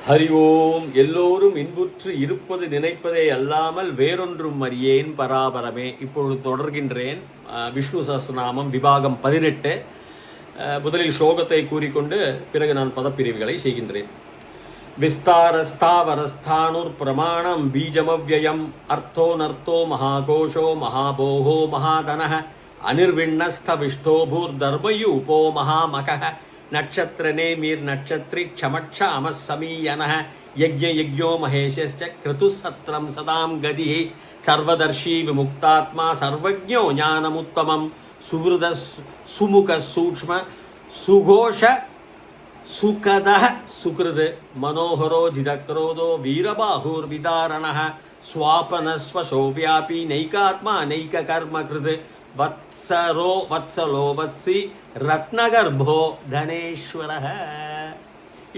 ஹரி ஓம். எல்லோரும் இன்புற்று இருப்பது நினைப்பதே அல்லாமல் வேறொன்றும் அறியேன் பராபரமே. இப்பொழுது தொடர்கின்றேன். விஷ்ணு சஹஸ்ரநாமம் விபாகம் 18. முதலில் ஸ்லோகத்தை கூறிக்கொண்டு பிறகு நான் பதப்பிரிவுகளை செய்கின்றேன். விஸ்தாரஸ்தாவரஸ்தானுர் பிரமாணம் பீஜமவ்யயம் அர்த்தோ நர்த்தோ மகாகோஷோ மகாபோகோ மகாதனः அனிர்விண்ணஸ்தவிஷ்டோ பூர்தர்மயூபோ மகாமகः நட்சத்திர நேமீர் நட்சத்திரி க்ஷமக்ஷ அமசமீயனः யஜ்ஞ யஜ்ஞோ மகேஷஸ்ச கிருது சத்ரம் சதாம் கதி சர்வதர்ஷி விமுக்தாத்மா சர்வஜ்ஞோ ஞானமுத்தமம் சுவ்ருத சுமுக சூக்ஷ்ம சுகோஷ சுகத சுக்ருது மனோகரோ ஜிதக்ரோதோ வீரபாஹூர் விதாரணः ஸ்வாபனஸ்வசோ வியாபி நைகாத்மா நைக கர்ம கிருது வத்சரோ வத்சலோ வத்சி ரத்னகர்போ தனேஸ்வரஹ.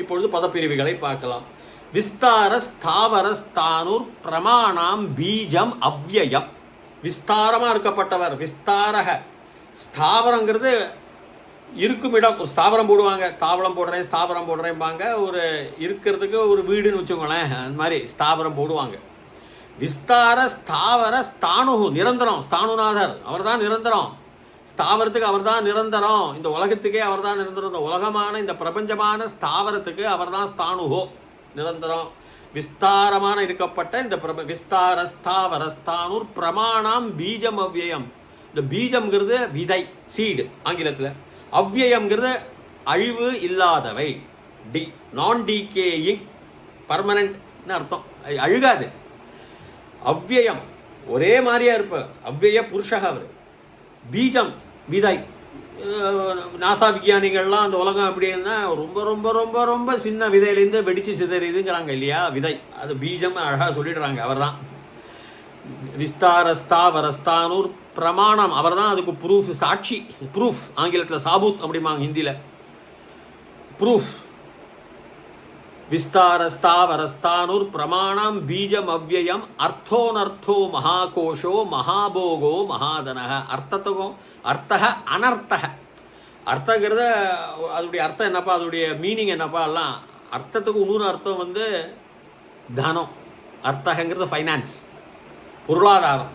இப்பொழுது பதப்பிரிவுகளை பார்க்கலாம். விஸ்தார ஸ்தாவர ஸ்தானுர் பிரமாணாம் பீஜம் அவ்யயம். விஸ்தாரமா இருக்கப்பட்டவர் விஸ்தாரக. ஸ்தாவரங்கிறது இருக்கும் இடம். ஒரு ஸ்தாவரம் போடுவாங்க, தாவளம் போடுறேன் ஸ்தாவரம் போடுறேன்பாங்க. ஒரு இருக்கிறதுக்கு ஒரு வீடுன்னு வச்சுக்கோங்களேன், அந்த மாதிரி ஸ்தாவரம் போடுவாங்க. விஸ்தார ஸ்தாவர ஸ்தானு நிரந்தரம். ஸ்தானுநாதர் அவர் தான் நிரந்தரம். ஸ்தாவரத்துக்கு அவர் தான் நிரந்தரம். இந்த உலகத்துக்கே அவர் தான் நிரந்தரம். இந்த உலகமான இந்த பிரபஞ்சமான ஸ்தாவரத்துக்கு அவர் தான் ஸ்தானுகோ நிரந்தரம். விஸ்தாரமான இருக்கப்பட்ட இந்த விஸ்தார ஸ்தாவர ஸ்தானுர் பிரமாணம் பீஜம் அவ்யயம். இந்த பீஜம்ங்கிறது விதை, சீடு ஆங்கிலத்தில். அவ்யயம்ங்கிறது அழிவு இல்லாதவை, நான் டீகேயிங், பர்மனன்ட்னு அர்த்தம். அழுகாது. அவ்யயம் ஒரே மாதிரியா இருப்ப. அவ்யய புருஷக அவர். பீஜம் விதை. நாசா விஞ்ஞானிகள்லாம் அந்த உலகம் அப்படின்னா ரொம்ப ரொம்ப ரொம்ப ரொம்ப சின்ன விதையிலேருந்து வெடிச்சு சிதறிதுங்கிறாங்க இல்லையா, விதை. அது பீஜம் அழகாக சொல்லிடுறாங்க. அவர் தான் விஸ்தாரஸ்தாவரஸ்தானூர் பிரமாணம். அவர் தான் அதுக்கு ப்ரூஃப், சாட்சி. ப்ரூஃப் ஆங்கிலத்தில் சாபூத் அப்படிம்பாங்க, ஹிந்தியில் ப்ரூஃப். விஸ்தாரஸ்தாவரஸ்தானுர் பிரமாணம் பீஜம் அவ்யயம் அர்த்தோ நர்த்தோ மகாகோஷோ மகாபோகோ மகாதனக. அர்த்தத்துக்கும் அர்த்தக அனர்த்தக. அர்த்தங்கிறத அதோடைய அர்த்தம் என்னப்பா, அதோடைய மீனிங் என்னப்பா எல்லாம். அர்த்தத்துக்கு இன்னொரு அர்த்தம் வந்து தனம். அர்த்தகங்கிறது ஃபைனான்ஸ், பொருளாதாரம்.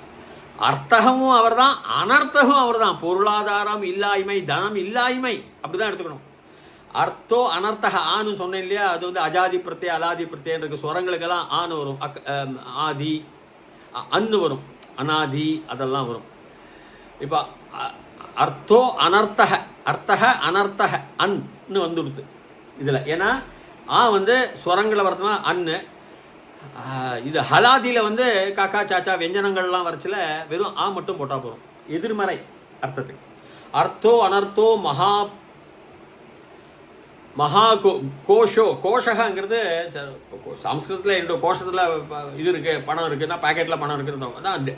அர்த்தகமும் அவர் தான், அனர்த்தகம் அவர் தான். பொருளாதாரம் இல்லாய்மை, தனம் இல்லாய்மை, அப்படிதான் எடுத்துக்கணும். அர்த்தோ அனர்த்தக. ஆன்னு சொன்னேன் இல்லையா, அது வந்து அஜாதி பிரத்ய அலாதி பிரத்யன் இருக்கு. ஸ்வரங்களுக்கெல்லாம் ஆன்னு வரும், ஆதி அன்னு வரும், அனாதி அதெல்லாம் வரும். இப்போ அர்த்தோ அனர்த்தக, அர்த்தக அனர்த்தக அன்னு வந்துடுது இதில். ஏன்னா வந்து ஸ்வரங்களை வரதுனா அன்னு. இது ஹலாதியில் வந்து காக்கா சாச்சா வியஞ்சனங்கள்லாம் வரச்சில வெறும் மட்டும் போட்டால் போகிறோம், எதிர்மறை அர்த்தத்துக்கு. அர்த்தோ அனர்த்தோ மகா கோஷோ. கோஷகங்கிறது சம்ஸ்கிருதத்தில் என்னோட கோஷத்தில் இது இருக்கு, பணம் இருக்குன்னா பாக்கெட்டில் பணம் இருக்குன்னு.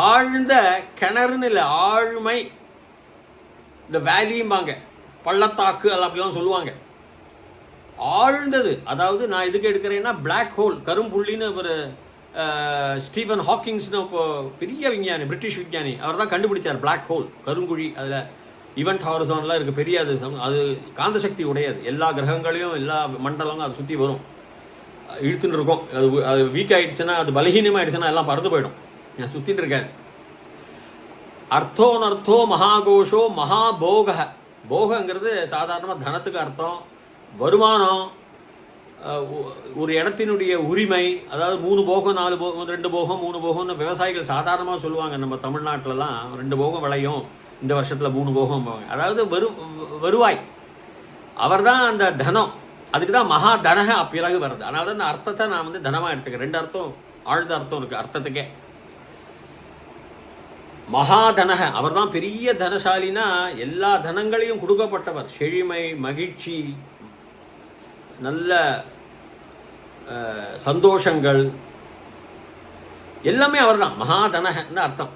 ஆழ்ந்த கிணறுன்னு இல்லை, ஆழ்மை. இந்த வேலியும்பாங்க, பள்ளத்தாக்கு அதெல்லாம் அப்படிலாம் சொல்லுவாங்க. ஆழ்ந்தது. அதாவது நான் இதுக்கு எடுக்கிறேன்னா பிளாக் ஹோல், கரும்புள்ளின்னு ஒரு ஸ்டீஃபன் ஹாக்கிங்ஸ்னு இப்போ பெரிய விஞ்ஞானி, பிரிட்டிஷ் விஞ்ஞானி, அவர் தான் கண்டுபிடிச்சார் பிளாக் ஹோல், கருங்குழி. அதில் ஈவெண்ட் ஹாரிசான்லாம் இருக்குது, பெரிய. அது காந்த சக்தி உடையது. எல்லா கிரகங்களையும் எல்லா மண்டலங்களும் அதை சுற்றி வரும், இழுத்துட்டு இருக்கும். அது வீக் ஆகிடுச்சுன்னா, அது பலகீனமாகிடுச்சுன்னா எல்லாம் பறந்து போயிடும், சுற்றிட்டு இருக்காது. அர்த்தோ நர்த்தோ மகாகோஷோ மகாபோக. போகங்கிறது சாதாரணமாக தனத்துக்கு அர்த்தம், வருமானம், ஒரு இடத்தினுடைய உரிமை. அதாவது 3 போகம் 4 போகம் 2 போகம் 3 போகம்னு விவசாயிகள் சாதாரணமாக சொல்லுவாங்க. நம்ம தமிழ்நாட்டிலலாம் 2 போகம் விளையும், இந்த வருஷத்தில் 3 போகம் போவாங்க. அதாவது வருவாய். அவர் தான் அந்த தனம். அதுக்கு தான் மகா தனக பிறகு வருது. அதனால தான் இந்த அர்த்தத்தை நான் வந்து தனமாக எடுத்துக்கிறேன். 2 அர்த்தம், ஆழ்ந்த அர்த்தம் இருக்கு அர்த்தத்துக்கே. மகாதனக அவர் தான் பெரிய தனசாலினா, எல்லா தனங்களையும் கொடுக்கப்பட்டவர். செழிமை, மகிழ்ச்சி, நல்ல சந்தோஷங்கள் எல்லாமே அவர் தான். மகாதனகன்னு அர்த்தம்.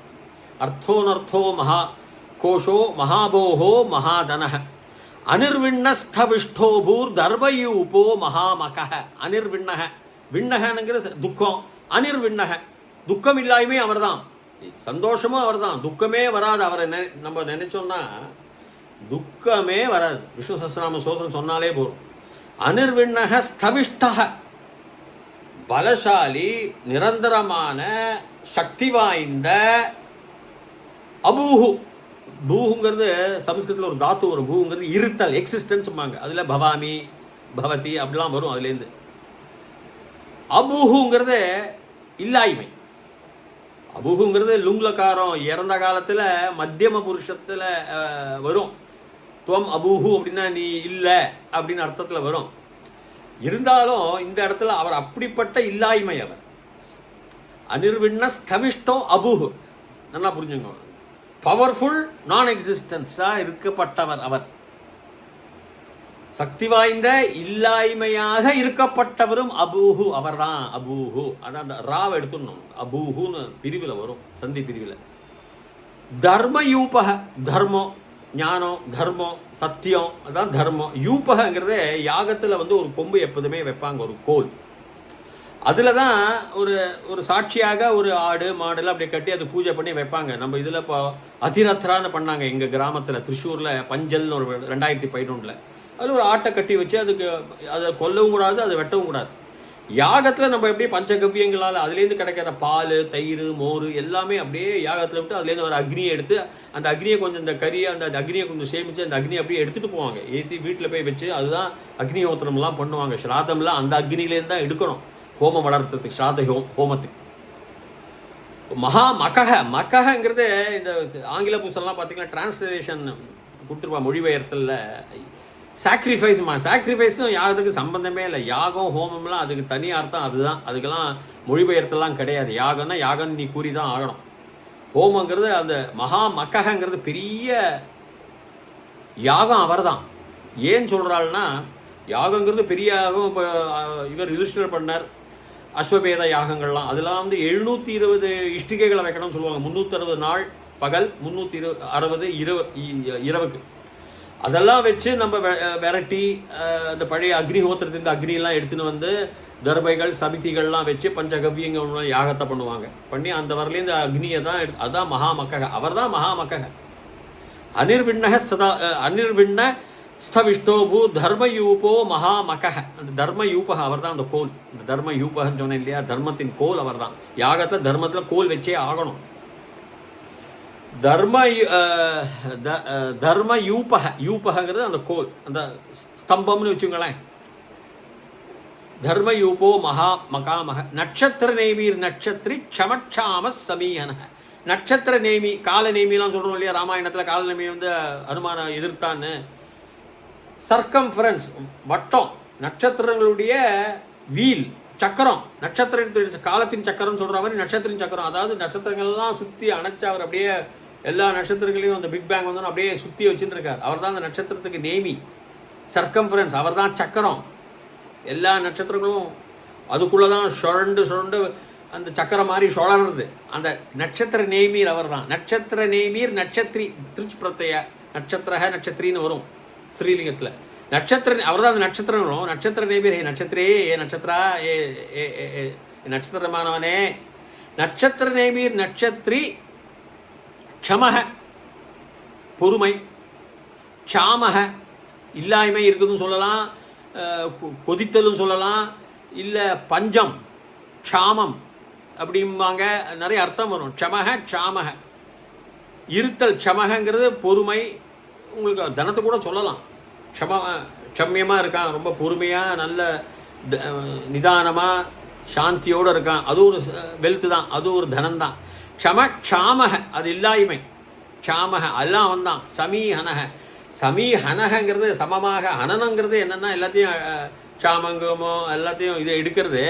அர்த்தோ நர்த்தோ மகா கோஷோ மகாபோகோ மகாதனக அனிர்விண்ணஸ்தவிஷ்டோ பூர் தர்பயூபோ மகாமகः. அனிர்விண்ணக. விண்ணகனுங்கிற துக்கம். அனிர்விண்ணக துக்கம் இல்லாயுமே அவர் தான். சந்தோஷமும் அவர் தான். துக்கமே வராது. அவரை நம்ம நினைச்சோம்னா துக்கமே வராது. விஷ்ணு சஹஸ்ரநாம ஸ்தோத்திரம் சொன்னாலே போதும். அனிர்விண்ணக ஸ்தவிஷ்டக பலசாலி, நிரந்தரமான, சக்தி வாய்ந்த அபூஹு. பூஹுங்கிறது சமஸ்கிருதத்தில் ஒரு தாத்து, ஒரு பூங்கிறது இருத்தல், எக்ஸிஸ்டன்ஸும்பாங்க. அதில் பவாமி, பவதி அப்படிலாம் வரும். அதுலேருந்து அபூஹுங்கிறது இல்லாய்மை. அபூஹுங்கிறது லுங்லக்காரம் இறந்த காலத்தில் மத்தியம புருஷத்தில் வரும். துவம் அபூஹு அப்படின்னா நீ இல்லை அப்படின்னு அர்த்தத்தில் வரும். இருந்தாலும் இந்த இடத்துல அவர் அப்படிப்பட்ட இல்லாய்மை. அவர் அனிர்விண்ண ஸ்தவிஷ்டோ அபூஹு. நல்லா புரிஞ்சுங்க. பவர்ஃபுல் நான் எக்ஸிஸ்டன்ஸாக இருக்கப்பட்டவர் அவர். சக்தி வாய்ந்த இல்லாய்மையாக இருக்கப்பட்டவரும் அபூஹு அவர் தான். அபூஹு அதான் அந்த ராவை எடுத்துடணும். அபூஹுன்னு பிரிவில் வரும், சந்தி பிரிவில். தர்மயூபக, தர்மம், ஞானம், தர்மம், சத்தியம், அதான் தர்மம். யூபகங்கிறதே யாகத்தில் ஒரு கொம்பு எப்போதுமே வைப்பாங்க, ஒரு கோல். அதில் தான் ஒரு சாட்சியாக ஒரு ஆடு மாடெல்லாம் அப்படியே கட்டி அது பூஜை பண்ணி வைப்பாங்க. நம்ம இதில் இப்போ அதிரத்ரான்னு பண்ணாங்க எங்கள் கிராமத்தில், திருச்சூரில் பஞ்சல்னு ஒரு 2011. அதில் ஒரு ஆட்டை கட்டி வச்சு அதுக்கு அதை கொல்லவும் கூடாது, அதை வெட்டவும் கூடாது. யாகத்தில் நம்ம எப்படி பஞ்சகவ்யங்களால் அதுலேருந்து கிடைக்கிற பால், தயிர், மோர் எல்லாமே அப்படியே யாகத்தில் விட்டு அதுலேருந்து ஒரு அக்னியை எடுத்து அந்த அக்னியை கொஞ்சம் இந்த கறியை அந்த அக்னியை கொஞ்சம் சேமித்து அந்த அக்னியை அப்படியே எடுத்துகிட்டு போவாங்க. ஏற்றி வீட்டில் போய் வச்சு அதுதான் அக்னிஹோத்திரம்லாம் பண்ணுவாங்க. ஸ்ராத்தம்லாம் அந்த அக்னியிலேருந்து தான் எடுக்கணும், ஹோமம் வளர்த்துறதுக்கு, ஸ்ராத ஹோமத்துக்கு. மக்கங்கிறது இந்த ஆங்கில புத்தகம்லாம் பார்த்தீங்கன்னா டிரான்ஸ்லேஷன் கொடுத்துருப்பா, மொழிபெயர்த்தலில் சாக்ரிஃபைஸும் யாகத்துக்கு சம்பந்தமே இல்லை. யாகம் ஹோமம்லாம் அதுக்கு தனி அர்த்தம், அதுதான். அதுக்கெல்லாம் மொழிபெயர்த்தெல்லாம் கிடையாது. யாகம்னா யாகம் நீ கூறி தான் ஆகணும். ஹோமங்கிறது அந்த மக்கங்கிறது பெரிய யாகம் அவர் தான். ஏன் சொல்கிறாள்னா, யாகங்கிறது பெரிய யாகம். இப்போ இவர் யுதிஷ்டிரர் பண்ணார் அஸ்வபேத யாகங்கள்லாம். அதெல்லாம் 720 இஷ்டிகைகளை வைக்கணும்னு சொல்லுவாங்க. 360 நாள் பகல், 360 இரவுக்கு. அதெல்லாம் வச்சு நம்ம விரட்டி அந்த பழைய அக்னிஹோத்திரத்தின் அக்னியெல்லாம் எடுத்துன்னு தர்பைகள் சமிதிகள்லாம் வச்சு பஞ்சகவ்யங்கள் யாகத்தை பண்ணுவாங்க. பண்ணி அந்த வரலேருந்து அக்னியை தான் அதுதான் மகாமக்கக. அவர் தான் மகாமக்கக. அனிர்விண்ண ஸ்தவிஷ்டோபு தர்மயூபோ மகாமக்கக. அந்த தர்மயூபக அவர் தான் அந்த கோல். இந்த தர்மயூபகன்னு சொன்னேன் இல்லையா, தர்மத்தின் கோல் அவர் தான். யாகத்தை தர்மத்தில் கோல் வச்சே ஆகணும். யூபகிறது அந்த கோல், அந்த ஸ்தம்பம்னு வச்சுங்களேன். தர்மயூபோ மகாமக. நட்சத்திர நேமீர் நட்சத்திரி க்ஷமட்சாம சமீஹன. நட்சத்திர நேமி, கால நேமிலாம் சொல்றோம் இல்லையா ராமாயணத்தில். கால நேமி அனுமான எதிர்த்தான்னு. சர்க்கம்ஃபரன்ஸ், வட்டம், நட்சத்திரங்களுடைய வீல், சக்கரம். நட்சத்திர காலத்தின் சக்கரம் சொல்ற மாதிரி நட்சத்திரின் சக்கரம். அதாவது நட்சத்திரங்கள்லாம் சுற்றி அணைச்சு அவர் அப்படியே எல்லா நட்சத்திரங்களையும் அந்த பிக் பேங் அப்படியே சுற்றி வச்சுட்டு இருக்கார். அவர் தான் அந்த நட்சத்திரத்துக்கு நேமி. சர்க்கம்ஃபரன்ஸ், அவர் தான் சக்கரம். எல்லா நட்சத்திரங்களும் அதுக்குள்ளதான் சுழண்டு அந்த சக்கரம் மாதிரி சுழறது. அந்த நட்சத்திர நேமீர் அவர் தான். நட்சத்திர நேமீர் நட்சத்திரி, திருச்சி பிரத்ய நட்சத்திர நட்சத்திரின்னு வரும் ஸ்ரீலிங்கத்தில். நட்சத்திர அவர் தான் அந்த நட்சத்திரம். நட்சத்திர நேமீர், ஏ நட்சத்திரே, ஏ நட்சத்திரா, ஏ நட்சத்திரமானவனே. நட்சத்திர நேமீர் நட்சத்திரி க்ஷமஹ பொறுமை, க்ஷாமஹ இல்லாய்மை இருக்குதுன்னு சொல்லலாம், கொதித்தலும் சொல்லலாம், இல்லை பஞ்சம், க்ஷாமம் அப்படிம்பாங்க. நிறைய அர்த்தம் வரும். க்ஷமஹ க்ஷாமஹ இருத்தல். க்ஷமஹங்கிறது பொறுமை. உங்களுக்கு தனத்தை கூட சொல்லலாம். க்ஷமியமாக இருக்கான், ரொம்ப பொறுமையாக, நல்ல நிதானமாக சாந்தியோடு இருக்கான். அது ஒரு வெல்த்து தான், அது ஒரு தனம்தான். க்ஷாமஹ அது இல்லாய்மை. க்ஷாமஹ எல்லாம் அவன் தான். சமீஹனஹ, சமீஹனஹங்கிறது சமமாக. ஹனனங்கிறது என்னென்னா எல்லாத்தையும் க்ஷாமங்கமோ எல்லாத்தையும் இதை எடுக்கிறது.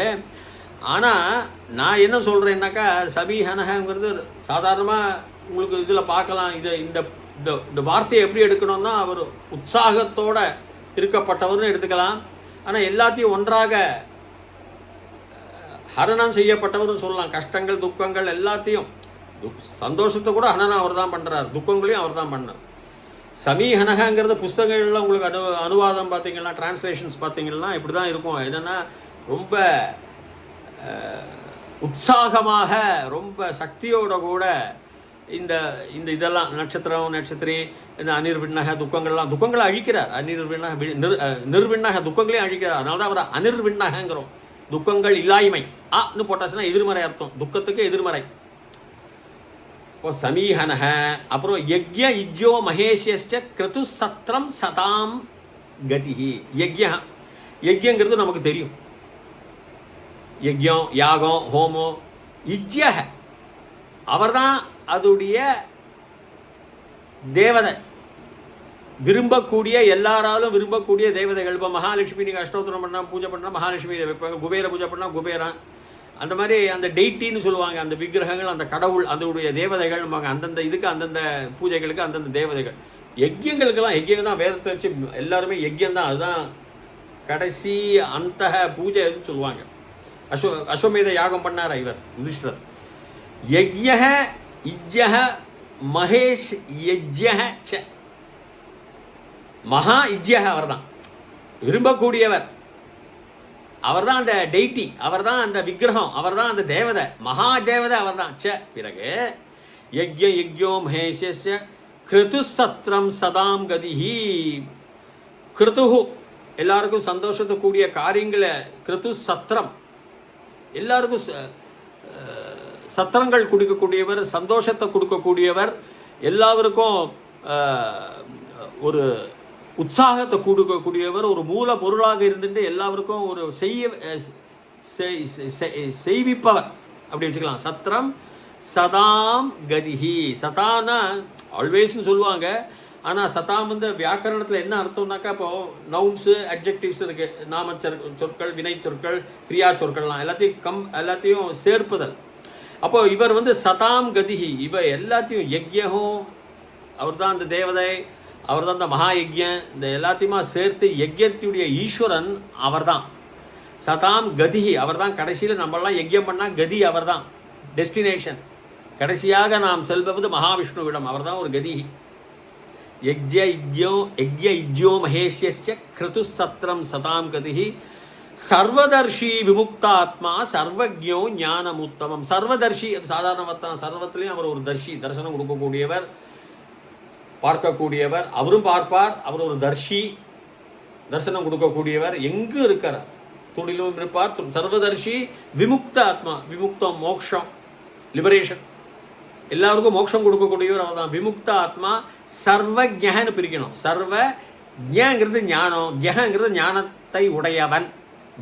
ஆனால் நான் என்ன சொல்கிறேன்னாக்கா, சமீஹனஹங்கிறது சாதாரணமாக உங்களுக்கு இதில் பார்க்கலாம். இந்த வார்த்தையை எப்படி எடுக்கணும்னா, அவர் உற்சாகத்தோட இருக்கப்பட்டவர்னு எடுத்துக்கலாம். ஆனால் எல்லாத்தையும் ஒன்றாக ஹரணம் செய்யப்பட்டவர்னு சொல்லலாம். கஷ்டங்கள், துக்கங்கள் எல்லாத்தையும், சந்தோஷத்தை கூட ஹனனம் அவர் தான் பண்ணுறார், துக்கங்களையும் அவர் தான் பண்ணார். சமீஹனகங்கிறது புஸ்தகங்கள்லாம் உங்களுக்கு அனுவாதம் பார்த்தீங்கன்னா, டிரான்ஸ்லேஷன்ஸ் பார்த்தீங்கன்னா இப்படி தான் இருக்கும். என்னென்னா ரொம்ப உற்சாகமாக, ரொம்ப சக்தியோட கூட இந்த இதெல்லாம் நட்சத்திரம், நட்சத்திரி, இந்த அனிர்விண்ணக துக்கங்களை அழிக்கிறார். நிர்விண்ணக துக்கங்களையும் அழிக்கிறார். அதனால தான் அவர் அனிர்விண்ணகங்கிறோம். துக்கங்கள் இல்லாய்மை. ஆன்னு போட்டாச்சுன்னா எதிர்மறை அர்த்தம், துக்கத்துக்கு எதிர்மறை. இப்போ சமீஹனஹ, அப்புறம் யக்ய இஜ்யோ மகேஷ்யஸ்ச கிருது சத்ரம் சதாம் கதிஹி. யக்யங்கிறது நமக்கு தெரியும், யக்யம், யாகம், ஹோமம். இஜ்யஹ அவர்தான் அதுடைய தேவதை, விரும்பக்கூடிய, எல்லாராலும் விரும்பக்கூடிய தேவதைகள். இப்போ மகாலட்சுமி நீங்கள் அஷ்டோத்திரம் பண்ணால் பூஜை பண்ணால் மகாலட்சுமி வைப்பாங்க, குபேர பூஜை பண்ணால் குபேரன். அந்த மாதிரி அந்த டெய்ட்டின்னு சொல்லுவாங்க, அந்த விக்கிரகங்கள், அந்த கடவுள், அதனுடைய தேவதைகள். அந்தந்த இதுக்கு அந்தந்த பூஜைகளுக்கு அந்தந்த தேவதைகள். யஜ்யங்களுக்கெல்லாம் யஜ்யம் தான், வேதத்தை வச்சு எல்லாருமே யஜ்யம் தான், அதுதான் கடைசி அந்த பூஜை எதுன்னு சொல்லுவாங்க. அஸ்வமேத யாகம் பண்ணார் இவர் யுதிஷ்டர். யஜ்யஹ இஜ்யஹ மகேஷ் யஜ்யஹ ச. மகா இஜ்யஹ அவர்தான், விரும்பக்கூடியவர், அவர்தான் அந்த டெய்டி, அவர்தான் அந்த விக்கிரகம், அவர்தான் அந்த தேவதை, மகா தேவதை அவர்தான். ச பிறகு யஜ்ய யஜ்யோ மகேஷஸ்ய கிருது சத்ரம் சதாம் கதிஹி. கிருதுஹு எல்லாருக்கும் சந்தோஷத்தை கூடிய காரியங்களை, கிருது சத்திரம் எல்லாருக்கும் சத்திரங்கள் கொடுக்கக்கூடியவர், சந்தோஷத்தை கொடுக்கக்கூடியவர், எல்லாருக்கும் ஒரு உற்சாகத்தை கொடுக்கக்கூடியவர், ஒரு மூல பொருளாக இருந்துட்டு எல்லாருக்கும் ஒரு செய்விப்பவர் அப்படி வச்சுக்கலாம். சத்திரம் சதாம் கதிஹி. சதானா ஆல்வேஸ்ன்னு சொல்லுவாங்க, ஆனால் சதாம் வந்து வியாக்கரணத்தில் என்ன அர்த்தம்னாக்கா, இப்போ நவுன்ஸு அட்ஜெக்டிவ்ஸ் இருக்கு, நாம சொற்கள், வினை சொற்கள், கிரியா சொற்கள்லாம் எல்லாத்தையும் சேர்ப்புதல். அப்போ இவர் வந்து சதாம் கதிஹி, இவ எல்லாத்தையும் யஜ்யம் அவர் தான் அந்த தேவதை, அவர் தான் அந்த மகா யஜ்யம், இந்த எல்லாத்தையுமா சேர்த்து யஜ்யத்துடைய ஈஸ்வரன் அவர் தான். சதாம் கதிஹி அவர் தான். கடைசியில் நம்மளாம் யஜ்யம் பண்ணால் கதி அவர் தான், டெஸ்டினேஷன். கடைசியாக நாம் செல்வது மகாவிஷ்ணுவிடம், அவர் தான் ஒரு கதிஹி. யஜ்ய இஜ்யோ மகேஷ்யஸ்ச கிருது சத்ரம் சதாம் கதிஹி. சர்வதர்ஷி விமுக்தாத்மா சர்வஜ்யோ ஞானமுத்தமம். சர்வதர்ஷி அது சாதாரண வர்த்தனம், சர்வத்திலையும் அவர் ஒரு தர்ஷி, தரிசனம் கொடுக்கக்கூடியவர், பார்க்கக்கூடியவர். அவரும் பார்ப்பார், அவர் ஒரு தர்ஷி, தரிசனம் கொடுக்கக்கூடியவர், எங்கு இருக்கிறார், துணிலும் இருப்பார். சர்வதர்ஷி விமுக்த ஆத்மா, விமுக்தம் மோக்ஷம், லிபரேஷன், எல்லாருக்கும் மோட்சம் கொடுக்கக்கூடியவர் அவர் தான். விமுக்த ஆத்மா சர்வஜ்ஞன்னு பிரிக்கணும். சர்வ ஜ்ஞங்கிறது ஞானம், ஜ்ஞங்கிறது ஞானத்தை உடையவன்,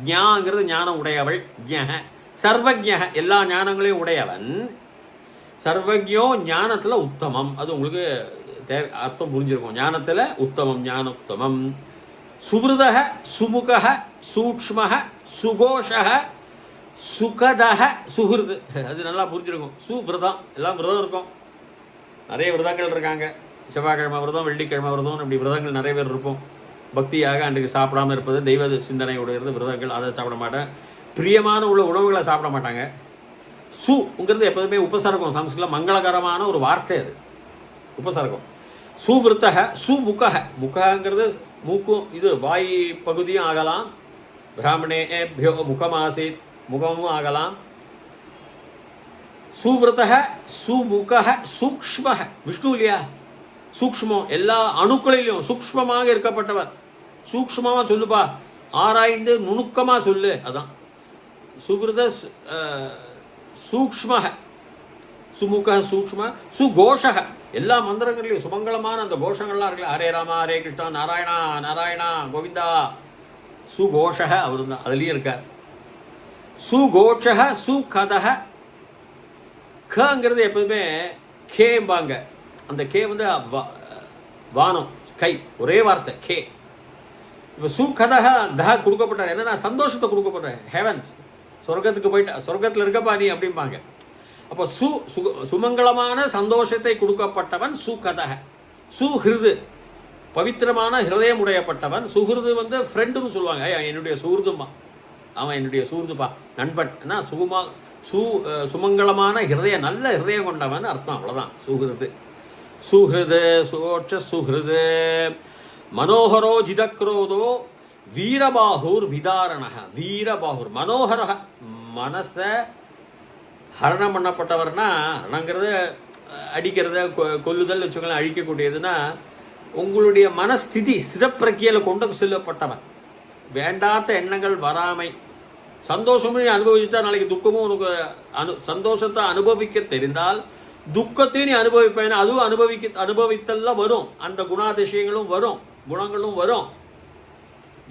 ஜ்ஞாங்கிறது ஞானம் உடையவள், ஜ்ஞ. சர்வஜ்ஞ எல்லா ஞானங்களையும் உடையவன். சர்வஜ்ஞோ ஞானத்துல உத்தமம், அது உங்களுக்கு அர்த்தம் புரிஞ்சிருக்கும். ஞானத்துல உத்தமம், ஞானோத்தமம். சுவிருதக சுமுக சூக்ஷ்ம சுகோஷக சுகதக சுகிருது, அது நல்லா புரிஞ்சிருக்கும். சுவிரதம், எல்லாம் விரதம் இருக்கும், நிறைய விரதங்கள் இருக்காங்க. செவ்வாய்க்கிழமை விரதம், வெள்ளிக்கிழமை விரதம், இப்படி விரதங்கள் நிறைய பேர் இருப்போம். பக்தியாக அன்றைக்கு சாப்பிடாமல் இருப்பது, தெய்வ சிந்தனை உடையிறது விரதங்கள். அதை சாப்பிட மாட்டேன். பிரியமான உள்ள உணவுகளை சாப்பிட மாட்டாங்க. சுங்கிறது எப்போதுமே உபசர்க்கம், சம்ஸ்கிருதம் மங்களகரமான ஒரு வார்த்தை, அது உபசர்க்கம். சுவிருத்தக சுமுக, முகங்கிறது மூக்கும், இது வாய் பகுதியும் ஆகலாம். பிராமணேபியோ முகமாசித், முகமும் ஆகலாம். சுவிருத்தக சுமுக சூக்ஷ்ம, விஷ்ணு இல்லையா, சூக்ஷ்மம், எல்லா அணுக்களிலும் சூக்ஷ்மமாக இருக்கப்பட்டவர். சூக்ஷ்மமா சொல்லுப்பா, ஆராய்ந்து நுணுக்கமா சொல்லு, அதான் சுவிருத சூக்ஷ்ம. சுமுக சூக்ஷ்ம சுகோஷக, எல்லா மந்திரங்களையும் சுமங்கலமான அந்த கோஷங்கள்லாம் இருக்குல்ல, ஹரே ராமா ஹரே கிருஷ்ணா நாராயணா நாராயணா கோவிந்தா, சுகோஷக அவரு தான், அதுலயும் இருக்கார். சுகோஷக சுகதக. கங்கிறது எப்போதுமே கேம்பாங்க, அந்த கே வந்து வானம், ஸ்கை, ஒரே வார்த்தை கே. இப்போ சுகதக தக கொடுக்கப்பட்டார், என்னன்னா சந்தோஷத்தை கொடுக்கப்பட்ட ஹெவன்ஸ், சொர்க்கத்துக்கு போயிட்டா, சொர்க்கத்தில் இருக்கப்பா நீ அப்படிம்பாங்க. அப்போ சுமங்கலமான சந்தோஷத்தை கொடுக்கப்பட்டவன் சுகதக. சுஹிருது பவித்திரமான ஹிருதயம் உடையப்பட்டவன். சுஹிருது வந்து ஃப்ரெண்டுன்னு சொல்லுவாங்க, என்னுடைய சுஹிருதுமா, அவன் என்னுடைய சுஹிருதுப்பா, நண்பன். ஏன்னா சுமங்கலமான ஹிருதய, நல்ல ஹிருதயம் கொண்டவன் அர்த்தம், அவ்வளோதான் சுஹிருது. சுஹிருது சுகோட்ச சுஹிருது. மனோகரோ ஜிதக்ரோதோ வீரபாகூர் விதாரணக. வீரபாகூர் மனோகர, மனச ஹரணம் பண்ணப்பட்டவர்னா, ஹரணங்கிறது அடிக்கிறது, கொல்லுதல் வச்சுக்கலாம், அழிக்கக்கூடியதுன்னா உங்களுடைய மனஸ்திதி ஸ்திதப்பிரக்கியில கொண்டு செல்லப்பட்டவன். வேண்டாத எண்ணங்கள் வராமை, சந்தோஷமும் நீ அனுபவிச்சுட்டா நாளைக்கு துக்கமும் உனக்கு சந்தோஷத்தை அனுபவிக்க தெரிந்தால் துக்கத்தையும் நீ அனுபவிப்பேன். அதுவும் அனுபவித்தெல்லாம் வரும், அந்த குணாதிசயங்களும் வரும், குணங்களும் வரும்.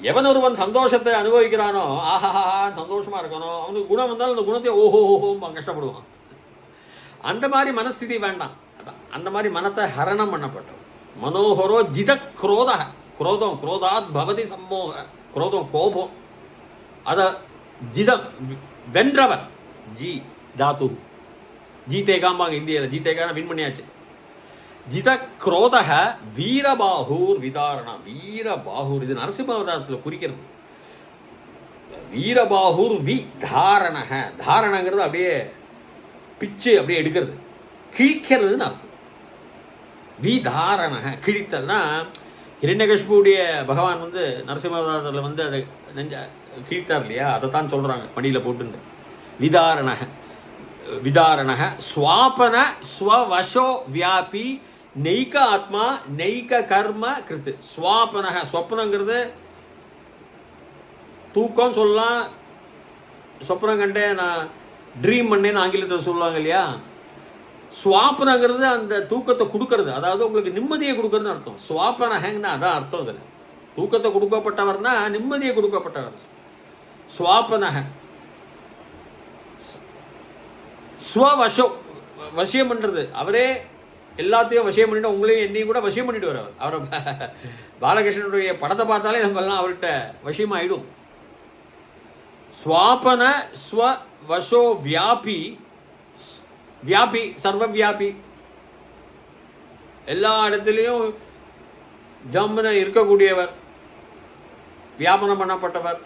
எவன் ஒருவன் சந்தோஷத்தை அனுபவிக்கிறானோ, ஆஹா சந்தோஷமா இருக்கணும், அவனுக்கு குணம் வந்தாலும் அந்த குணத்தை ஓஹோ கஷ்டப்படுவான். அந்த மாதிரி மனஸ்திதி வேண்டாம். அந்த மாதிரி மனத்தை ஹரணம் பண்ணப்பட்டது. மனோகரோ ஜித குரோத, குரோதம் குரோதாத் பவதி சம்மோக, குரோதம் கோபம், அத ஜிதம் வென்றவர், ஜி தாத்து, ஜீதேகாம்பாங்க இந்தியில். ஜீதேகான வின் பண்ணியாச்சு. ஜித குரோதக வீரபாகூர் விதாரணா. வீரபாகூர் இது நரசிம்ம அவதாரத்தில் குறிக்கிறது. வீரபாகூர் வி தாரணக, தாரணங்கிறது அப்படியே பிச்சு அப்படியே எடுக்கிறது, கிழிக்கிறதுன்னு அர்த்தம். விதாரணக கிழித்தல்னா, இரண்யகசிபுடைய பகவான் வந்து நரசிம்ம அவதாரத்தில் வந்து அதை நெஞ்ச கிழித்தார் இல்லையா, அதைத்தான் சொல்றாங்க மடியில் போட்டு. விதாரணக, விதாரணக ஸ்வாபன ஸ்வவசோ வியாபி நெய்க ஆத்மா நெய்க கர்ம கிருத்து. ஸ்வாபனக, சொப்னங்கிறது தூக்கம் சொல்லலாம். சொப்னம் கண்டே நான் ட்ரீம் பண்ணேன்னு ஆங்கிலத்தில் சொல்லுவாங்க இல்லையா. ஸ்வாபனங்கிறது அந்த தூக்கத்தை கொடுக்கறது, அதாவது உங்களுக்கு நிம்மதியை கொடுக்கறதுன்னு அர்த்தம். ஸ்வாபனகன்னா அதான் அர்த்தம். அதில் தூக்கத்தை கொடுக்கப்பட்டவர்னா நிம்மதியை கொடுக்கப்பட்டவர். ஸ்வாபனக ஸ்வவசம், வசியம் பண்றது. அவரே எல்லாத்தையும் வசியம் பண்ணிட்டு உங்களையும் என்னையும் கூட வசியம் பண்ணிட்டு வரவர். அவரை பாலகிருஷ்ணனுடைய படத்தை பார்த்தாலே நம்ம எல்லாம் அவர்கிட்ட வசியம் ஆயிடும். ஸ்வாபன ஸ்வவசோ வியாபி, வியாபி சர்வ வியாபி, எல்லா இடத்துலையும் ஜம்முன இருக்கக்கூடியவர், வியாபனம் பண்ணப்பட்டவர்.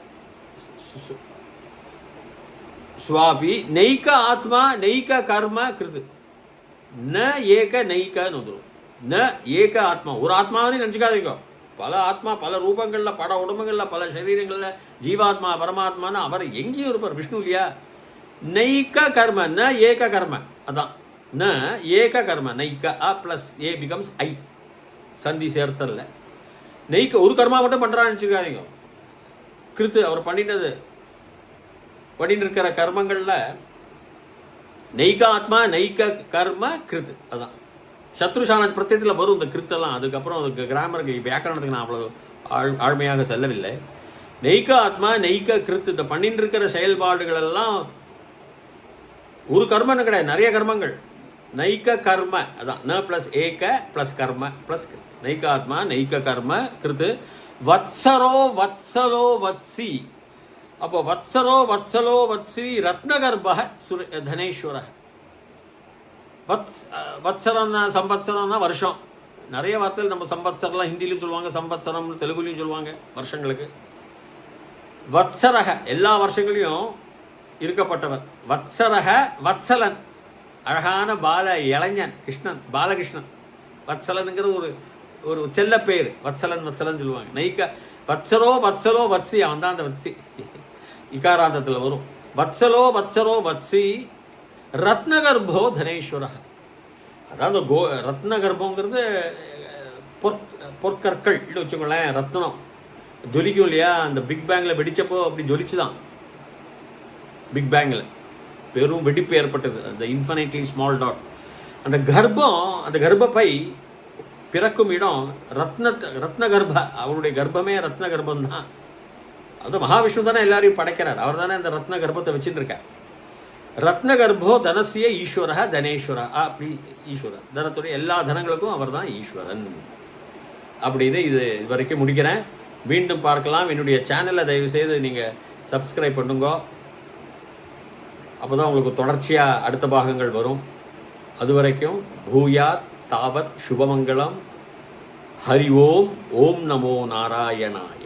ஸ்வாபி நெய்க ஆத்மா நெய்க கர்ம கிருது. ந ஏக நெய்கன்னு வந்துடும். ந ஏக ஆத்மா, ஒரு ஆத்மாவே நினைச்சுக்காதீங்க. பல ஆத்மா, பல ரூபங்கள்ல, பல உடம்புகள்ல, பல சரீரங்கள்ல ஜீவாத்மா பரமாத்மான்னு அவர் எங்கேயும் இருப்பார். விஷ்ணு இல்லையா. நைக்க கர்ம, ந ஏக கர்ம, அதான் ந ஏக கர்ம. நைக்க அ பிளஸ் ஏ பிகம்ஸ் ஐ, சந்தி சேர்த்தல்ல. நெய்க்க ஒரு கர்மா மட்டும் பண்றான்னு நினைச்சுக்காதீங்க. கிருத்து அவர் பண்ணினது, பண்ணிட்டு இருக்கிற கர்மங்கள்ல நெய்க ஆத்மா நெய்க கர்ம கிருத்து, அதான் சத்ருசான பிரத்யத்தில் வரும் இந்த கிருத்தெல்லாம். அதுக்கப்புறம் அதுக்கு கிராமருக்கு வியாக்கரணத்துக்கு நான் அவ்வளவு ஆழ்மையாக செல்லவில்லை. நெய்க ஆத்மா நெய்க கிருத்து, இந்த பண்ணிட்டு இருக்கிற செயல்பாடுகள் எல்லாம் ஒரு கர்மன்னு கிடையாது, நிறைய கர்மங்கள். நைக்க கர்ம, அதான் ந பிளஸ் ஏக பிளஸ் கர்ம பிளஸ் நைக்க ஆத்மா நைக்க கர்ம கிருத்து. வத்சரோ வத்சலோ வத்சி, அப்போ வத்சரோ வத்சலோ வத்சி ரத்னகர்ப தனேஸ்வர. வத்சரம்னா சம்பத்சரம்னா வருஷம். நிறைய வார்த்தைகள் நம்ம சம்பத்சரம்லாம் ஹிந்திலையும் சொல்லுவாங்க, சம்பத்சரம் தெலுங்குலையும் சொல்லுவாங்க வருஷங்களுக்கு. வத்சரக எல்லா வருஷங்களையும் இருக்கப்பட்டவர். வத்சரக வத்சலன், அழகான பால இளைஞன் கிருஷ்ணன், பாலகிருஷ்ணன். வத்சலனுங்கிற ஒரு ஒரு செல்ல பேர், வத்சலன் வத்சலன் சொல்லுவாங்க. நைக்க வத்சரோ வத்சலோ வத்சி, அவன் தான் அந்த வத்சி, இகாராந்தத்தில் வரும். வத்சலோ வத்சரோ வத்சி ரத்னகர்போ தனேஸ்வர. அதாவது ரத்னகர்பங்கிறது பொற்கற்கள் வச்சுக்கோங்களேன். ரத்னம் ஜொலிக்கும் இல்லையா, அந்த பிக் பேங்கில் வெடிச்சப்போ அப்படி ஜொலிச்சுதான். பிக் பேங்கில் பெரும் வெடிப்பு ஏற்பட்டது, அந்த இன்ஃபைனைட்லி ஸ்மால் டாட். அந்த கர்ப்பம், அந்த கர்ப்பப்பை பிறக்கும் இடம் ரத்ன கர்ப்ப, அவருடைய கர்ப்பமே ரத்ன கர்ப்பம் தான். அது மகாவிஷ்ணு தானே எல்லாரையும் படைக்கிறார், அவர் தானே அந்த ரத்ன கர்ப்பத்தை வச்சுட்டு இருக்கார். ரத்ன கர்ப்போ தனசிய ஈஸ்வர தனேஸ்வர, அப்படி ஈஸ்வரன் தனத்துடைய எல்லா தனங்களுக்கும் அவர் தான் ஈஸ்வரன் அப்படின்னு இது வரைக்கும் முடிக்கிறேன். மீண்டும் பார்க்கலாம். என்னுடைய சேனலை தயவு செய்து நீங்கள் சப்ஸ்கிரைப் பண்ணுங்க, அப்போ தான் உங்களுக்கு தொடர்ச்சியாக அடுத்த பாகங்கள் வரும். அது வரைக்கும் பூயாத் தாவத் சுபமங்கலம். ஹரி ஓம். ஓம் நமோ நாராயணாய.